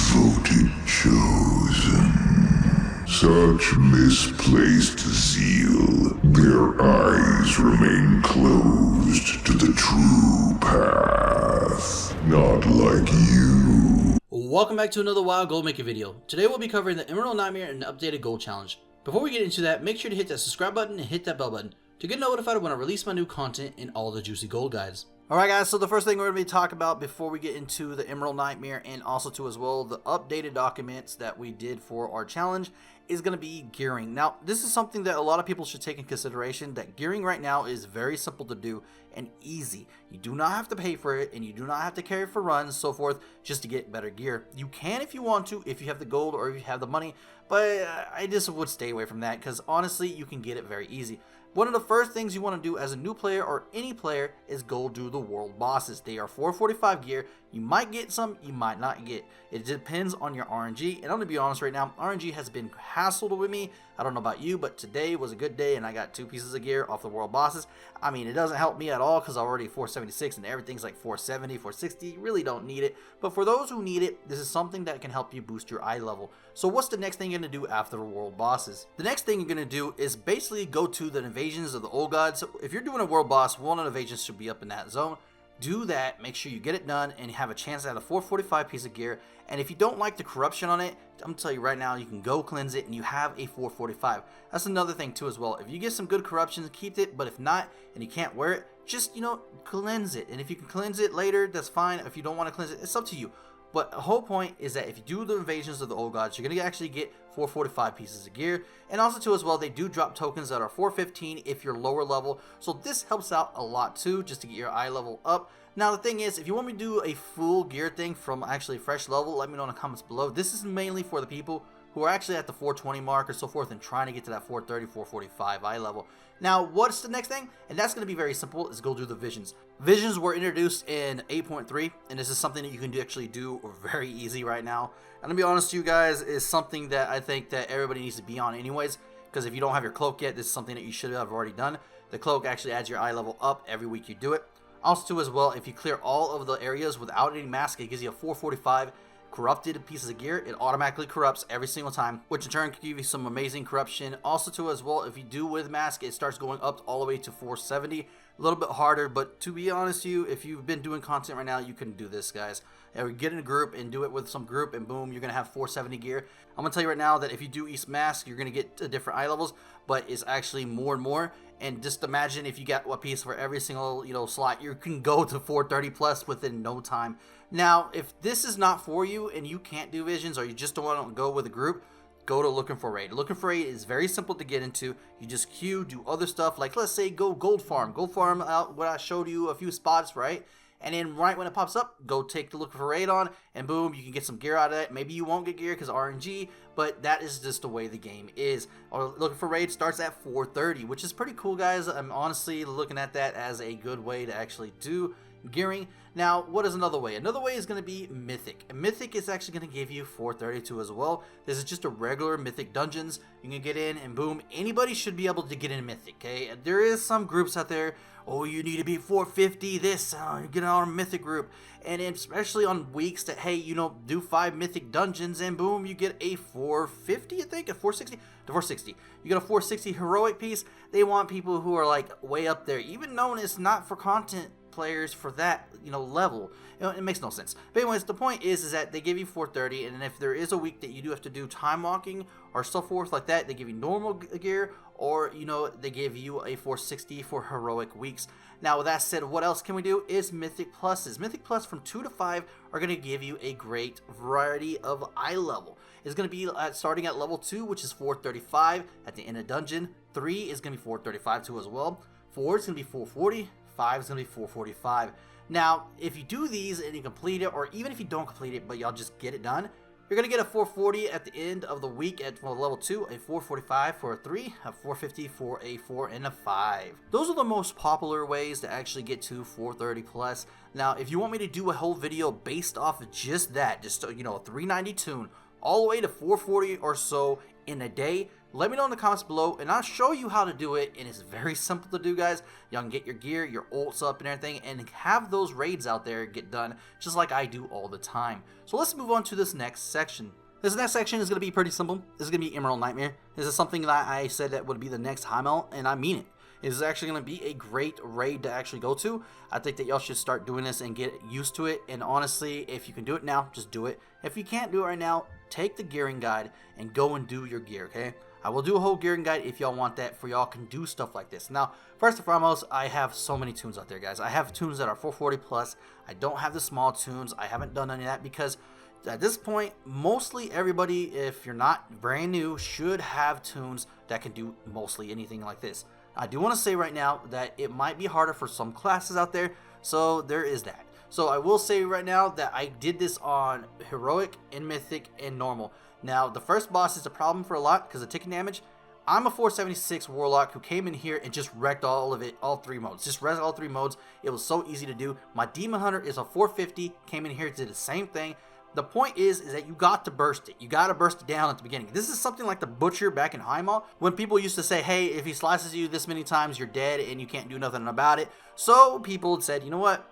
Devoted chosen. Such misplaced zeal, their eyes remain closed to the true path. Not like you. Welcome back to another WoW gold making video. Today we'll be covering the Emerald Nightmare and the updated gold challenge. Before we get into that, make sure to hit that subscribe button and hit that bell button to get notified when I release my new content and all the juicy gold guides. Alright guys, so the first thing we're going to be talking about before we get into the Emerald Nightmare and also too as well the updated documents that we did for our challenge is going to be gearing. Now this is something that a lot of people should take in consideration, that gearing right now is very simple to do and easy. You do not have to pay for it and you do not have to carry for runs so forth just to get better gear. You can if you want to, if you have the gold or if you have the money, but I just would stay away from that because honestly you can get it very easy. One of the first things you want to do as a new player or any player is go do the world bosses. They are 445 gear. You might get some, you might not get. It depends on your RNG. And I'm going to be honest right now, RNG has been hassled with me. I don't know about you, but today was a good day and I got 2 pieces of gear off the world bosses. I mean, it doesn't help me at all because I'm already 476 and everything's like 470, 460. You really don't need it. But for those who need it, this is something that can help you boost your eye level. So what's the next thing you're going to do after the world bosses? The next thing you're going to do is basically go to the invasions of the old gods. So if you're doing a world boss, one of the invasions should be up in that zone. Do that, make sure you get it done and have a chance at a 445 piece of gear. And if you don't like the corruption on it, I'm gonna tell you right now, you can go cleanse it and you have a 445. That's another thing too as well. If you get some good corruption, keep it, but if not and you can't wear it, just cleanse it. And if you can cleanse it later, that's fine. If you don't want to cleanse it, it's up to you. But the whole point is that if you do the invasions of the old gods, you're going to actually get 445 pieces of gear. And also too as well, they do drop tokens that are 415 if you're lower level. So this helps out a lot too, just to get your eye level up. Now the thing is, if you want me to do a full gear thing from actually fresh level, let me know in the comments below. This is mainly for the people who are actually at the 420 mark or so forth and trying to get to that 430, 445 eye level. Now, what's the next thing? And that's going to be very simple, is go do the visions. Visions were introduced in 8.3, and this is something that you can actually do very easy right now. And to be honest with you guys, is something that I think that everybody needs to be on anyways, because if you don't have your cloak yet, this is something that you should have already done. The cloak actually adds your eye level up every week you do it. Also too as well, if you clear all of the areas without any mask, it gives you a 445 corrupted pieces of gear. It automatically corrupts every single time, which in turn can give you some amazing corruption. Also too as well, if you do with mask, it starts going up all the way to 470. A little bit harder, but to be honest with you, if you've been doing content right now, you can do this, guys. Get in a group and do it with some group and boom, you're gonna have 470 gear. I'm gonna tell you right now that if you do East Mask, you're gonna get different eye levels, but it's actually more and more. And just imagine if you got a piece for every single slot, you can go to 430 plus within no time. Now, if this is not for you and you can't do visions or you just don't want to go with a group, go to Looking for Raid. Looking for Raid is very simple to get into. You just queue, do other stuff, like let's say go gold farm out where I showed you a few spots, right? And then right when it pops up, go take the Looking for Raid on, and boom, you can get some gear out of it. Maybe you won't get gear because RNG, but that is just the way the game is. Or Looking for Raid starts at 430, which is pretty cool, guys. I'm honestly looking at that as a good way to actually do gearing. Now, what is another way? Another way is going to be Mythic. And Mythic is actually going to give you 432 as well. This is just a regular Mythic dungeons. You can get in and boom, anybody should be able to get in Mythic, okay? There is some groups out there, oh, you need to be 450 this, get on a Mythic group. And especially on weeks that, hey, do 5 Mythic dungeons and boom, you get a 450, I think, a 460? The 460. You get a 460 heroic piece. They want people who are like way up there, even known as not for content players for that level. It makes no sense. But anyways, the point is that they give you 430, and if there is a week that you do have to do time walking or so forth like that, they give you normal gear, or they give you a 460 for heroic weeks. Now with that said, what else can we do is Mythic Pluses. Mythic Plus from 2 to 5 are going to give you a great variety of eye level. It's going to be starting at level 2, which is 435 at the end of dungeon. 3 is going to be 435 too as well. 4 is going to be 440. 5 is going to be 445. Now, if you do these and you complete it, or even if you don't complete it, but y'all just get it done, you're going to get a 440 at the end of the week at level 2, a 445 for a 3, a 450 for a 4, and a 5. Those are the most popular ways to actually get to 430 plus. Now, if you want me to do a whole video based off of just that, just a 390 tune, all the way to 440 or so in a day, Let me know in the comments below, and I'll show you how to do it, and it's very simple to do, guys. Y'all can get your gear, your ults up and everything, and have those raids out there get done, just like I do all the time. So let's move on to this next section. This next section is going to be pretty simple. This is going to be Emerald Nightmare. This is something that I said that would be the next high melt, and I mean it. This is actually going to be a great raid to actually go to. I think that y'all should start doing this and get used to it. And honestly, if you can do it now, just do it. If you can't do it right now, take the gearing guide and go and do your gear, okay? I will do a whole gearing guide if y'all want that, for y'all can do stuff like this. Now, first and foremost, I have so many tunes out there, guys. I have tunes that are 440 plus. I don't have the small tunes. I haven't done any of that because at this point, mostly everybody, if you're not brand new, should have tunes that can do mostly anything like this. I do want to say right now that it might be harder for some classes out there, so there is that. So I will say right now that I did this on Heroic and Mythic and Normal. Now, the first boss is a problem for a lot because of ticket damage. I'm a 476 Warlock who came in here and just wrecked all of it, all three modes. Just wrecked all three modes. It was so easy to do. My Demon Hunter is a 450, came in here, did the same thing. The point is that you got to burst it. You got to burst it down at the beginning. This is something like the Butcher back in Highmaul, when people used to say, hey, if he slices you this many times, you're dead and you can't do nothing about it. So people said, you know what?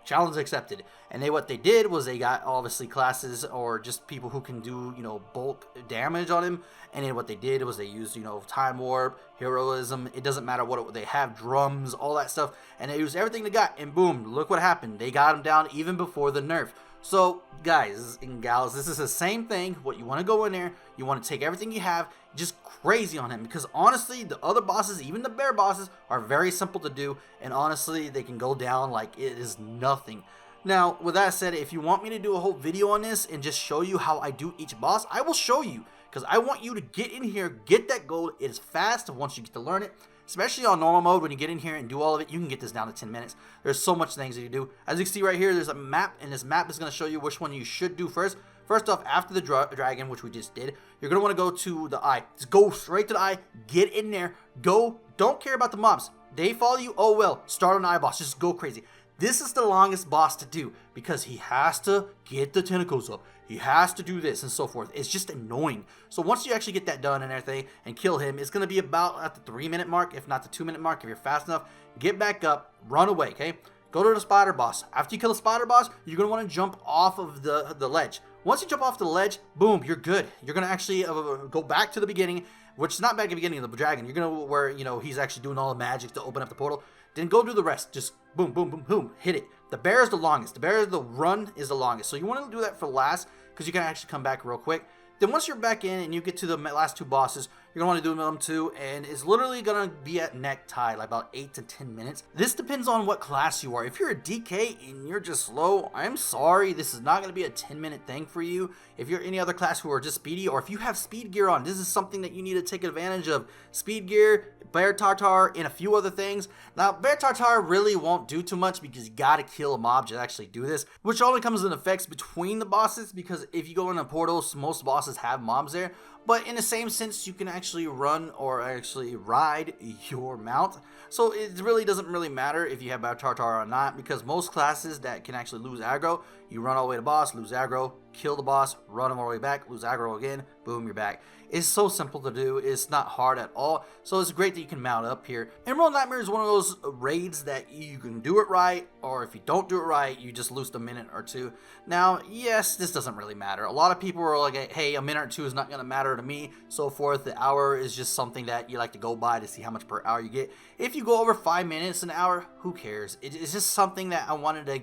Challenge accepted. And what they did was they got obviously classes or just people who can do, bulk damage on him. And then what they did was they used, Time Warp, Heroism. It doesn't matter what they have, drums, all that stuff. And they used everything they got. And boom, look what happened. They got him down even before the nerf. So, guys and gals, this is the same thing. What you want to go in there, you want to take everything you have, just crazy on him. Because honestly, the other bosses, even the bear bosses, are very simple to do. And honestly, they can go down like it is nothing. Now, with that said, if you want me to do a whole video on this and just show you how I do each boss, I will show you. Because I want you to get in here, get that gold. It is fast once you get to learn it. Especially on normal mode, when you get in here and do all of it, you can get this down to 10 minutes. There's so much things that you do. As you can see right here, there's a map, and this map is going to show you which one you should do first. First off, after the dragon, which we just did, you're going to want to go to the eye. Just go straight to the eye, get in there, go. Don't care about the mobs. They follow you, oh well. Start an eye boss, just go crazy. This is the longest boss to do because he has to get the tentacles up. He has to do this and so forth. It's just annoying. So once you actually get that done and everything and kill him, it's going to be about at the 3-minute mark, if not the 2-minute mark, if you're fast enough. Get back up, run away, okay? Go to the spider boss. After you kill the spider boss, you're going to want to jump off of the ledge. Once you jump off the ledge, boom, you're good. You're going to actually go back to the beginning, which is not back at the beginning of the dragon. You're going to where, he's actually doing all the magic to open up the portal. Then go do the rest. Just boom, boom, boom, boom, hit it. The bear is the longest. The run is the longest. So you want to do that for last because you can actually come back real quick. Then once you're back in and you get to the last two bosses, you're going to want to do them too, and it's literally going to be at neck tie, like about 8 to 10 minutes. This depends on what class you are. If you're a DK and you're just slow, I'm sorry, this is not going to be a 10-minute thing for you. If you're any other class who are just speedy, or if you have speed gear on, this is something that you need to take advantage of. Speed gear, Bear Tartar, and a few other things. Now, Bear Tartar really won't do too much because you got to kill a mob to actually do this, which only comes in effects between the bosses, because if you go in a portal, most bosses have mobs there. But in the same sense, you can actually run or actually ride your mount. So it really doesn't really matter if you have Bear Tartar or not, because most classes that can actually lose aggro, you run all the way to boss, lose aggro, kill the boss, run them all the way back, lose aggro again, boom, you're back. It's so simple to do. It's not hard at all. So it's great that you can mount up here. Emerald Nightmare is one of those raids that you can do it right, or if you don't do it right, you just lose a minute or two. Now, yes, this doesn't really matter. A lot of people are like, hey, a minute or two is not going to matter to me, so forth. The hour is just something that you like to go by to see how much per hour you get. If you go over 5 minutes an hour, who cares? It's just something that I wanted to,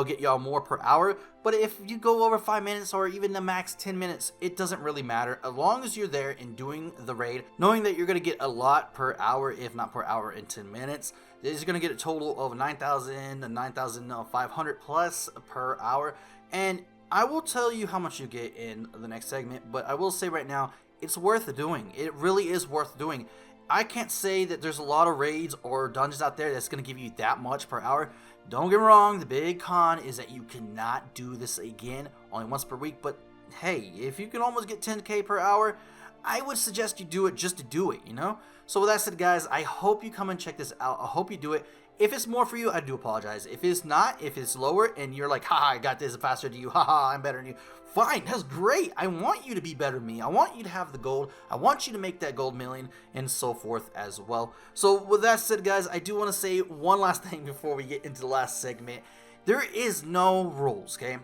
get y'all more per hour. But if you go over 5 minutes or even the max 10 minutes, it doesn't really matter. As long as you're there and doing the raid, knowing that you're going to get a lot per hour, if not per hour in 10 minutes, is going to get a total of 9,000 to 9,500 plus per hour. And I will tell you how much you get in the next segment, but I will say right now, it's worth doing. It really is worth doing. I can't say that there's a lot of raids or dungeons out there that's going to give you that much per hour. Don't get me wrong, the big con is that you cannot do this again only once per week, but hey, if you can almost get 10k per hour, I would suggest you do it just to do it, So with that said, guys, I hope you come and check this out. I hope you do it. If it's more for you, I do apologize. If it's not, if it's lower and you're like, haha, I got this faster than you, haha, I'm better than you, fine, that's great. I want you to be better than me. I want you to have the gold. I want you to make that gold million and so forth as well. So with that said, guys, I do want to say one last thing before we get into the last segment. There is no rules, okay?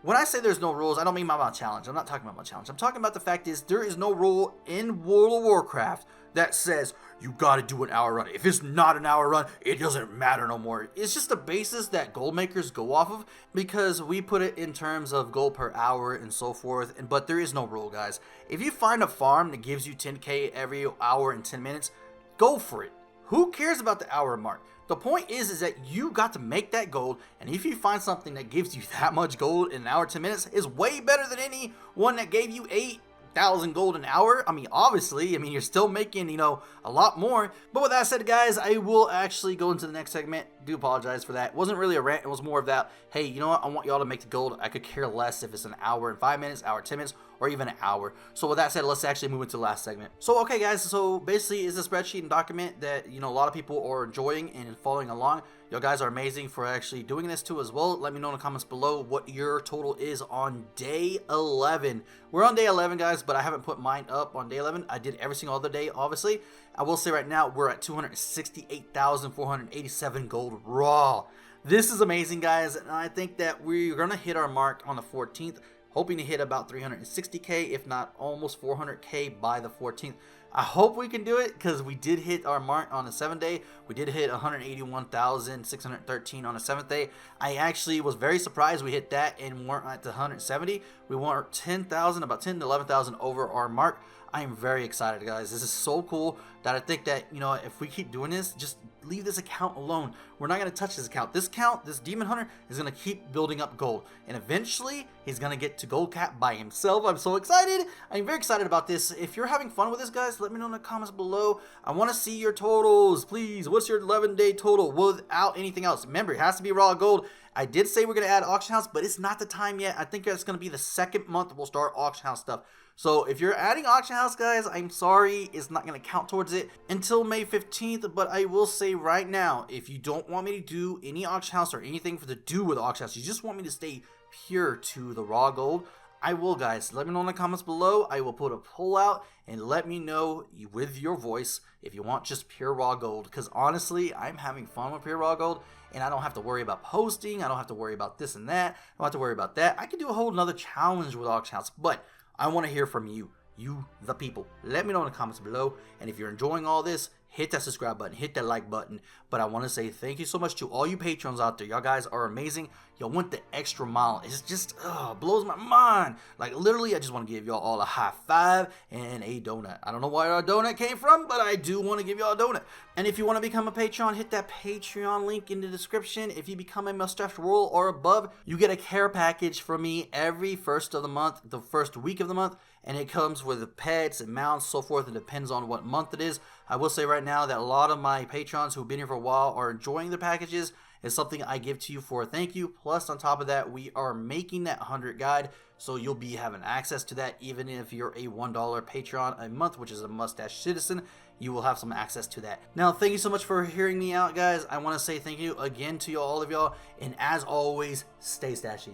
When I say there's no rules, I don't mean my challenge. I'm not talking about my challenge. I'm talking about the fact is there is no rule in World of Warcraft that says you gotta do an hour run. If it's not an hour run, it doesn't matter no more. It's just a basis that gold makers go off of because we put it in terms of gold per hour and so forth. But there is no rule, guys. If you find a farm that gives you 10k every hour and 10 minutes, go for it. Who cares about the hour mark? The point is that you got to make that gold, and if you find something that gives you that much gold in an hour, 10 minutes, is way better than any one that gave you 8,000 gold an hour. I mean, obviously, you're still making, a lot more. But with that said, guys, I will actually go into the next segment. Do apologize for that. It wasn't really a rant. It was more of that, hey, you know what? I want y'all to make the gold. I could care less if it's an hour and 5 minutes, hour, 10 minutes, or even an hour. So with that said, let's actually move into the last segment. So, okay, guys, so basically it's a spreadsheet and document that, a lot of people are enjoying and following along. You guys are amazing for actually doing this too as well. Let me know in the comments below what your total is on day 11. We're on day 11, guys, but I haven't put mine up on day 11. I did every single other day, obviously. I will say right now we're at 268,487 gold raw. This is amazing, guys, and I think that we're gonna hit our mark on the 14th. Hoping to hit about 360k, if not almost 400k by the 14th. I hope we can do it because we did hit our mark on the 7th day. We did hit 181,613 on the 7th day. I actually was very surprised we hit that and weren't at the 170. We weren't 10,000, about 10 to 11,000 over our mark. I am very excited, guys. This is so cool that I think that, if we keep doing this, just leave this account alone. We're not going to touch this account. This Demon Hunter is going to keep building up gold. And eventually, he's going to get to gold cap by himself. I'm so excited. I'm very excited about this. If you're having fun with this, guys, let me know in the comments below. I want to see your totals, please. What's your 11-day total without anything else? Remember, it has to be raw gold. I did say we're going to add auction house, but it's not the time yet. I think it's going to be the second month we'll start auction house stuff. So if you're adding auction house, guys, I'm sorry, it's not going to count towards it until May 15th. But I will say right now, if you don't want me to do any auction house or anything to do with auction house, you just want me to stay pure to the raw gold, I will, guys. Let me know in the comments below. I will put a poll out and let me know with your voice if you want just pure raw gold. Because honestly, I'm having fun with pure raw gold. And I don't have to worry about posting. I don't have to worry about this and that. I don't have to worry about that. I could do a whole nother challenge with auction house. But I want to hear from you, the people. Let me know in the comments below. And if you're enjoying all this, hit that subscribe button, hit that like button. But I want to say thank you so much to all you patrons out there. Y'all guys are amazing. Y'all went the extra mile. It's just blows my mind. Like literally, I just want to give y'all all a high five and a donut. I don't know where our donut came from, but I do want to give y'all a donut. And if you want to become a Patreon, hit that Patreon link in the description. If you become a Mustache Royal or above, you get a care package from me every first of the month, the first week of the month. And it comes with pets and mounts, so forth. It depends on what month it is. I will say right now that a lot of my patrons who've been here for a while are enjoying the packages. It's something I give to you for a thank you. Plus, on top of that, we are making that 100 guide. So you'll be having access to that even if you're a $1 Patreon a month, which is a Mustache Citizen. You will have some access to that. Now, thank you so much for hearing me out, guys. I want to say thank you again to all of y'all. And as always, stay stashy.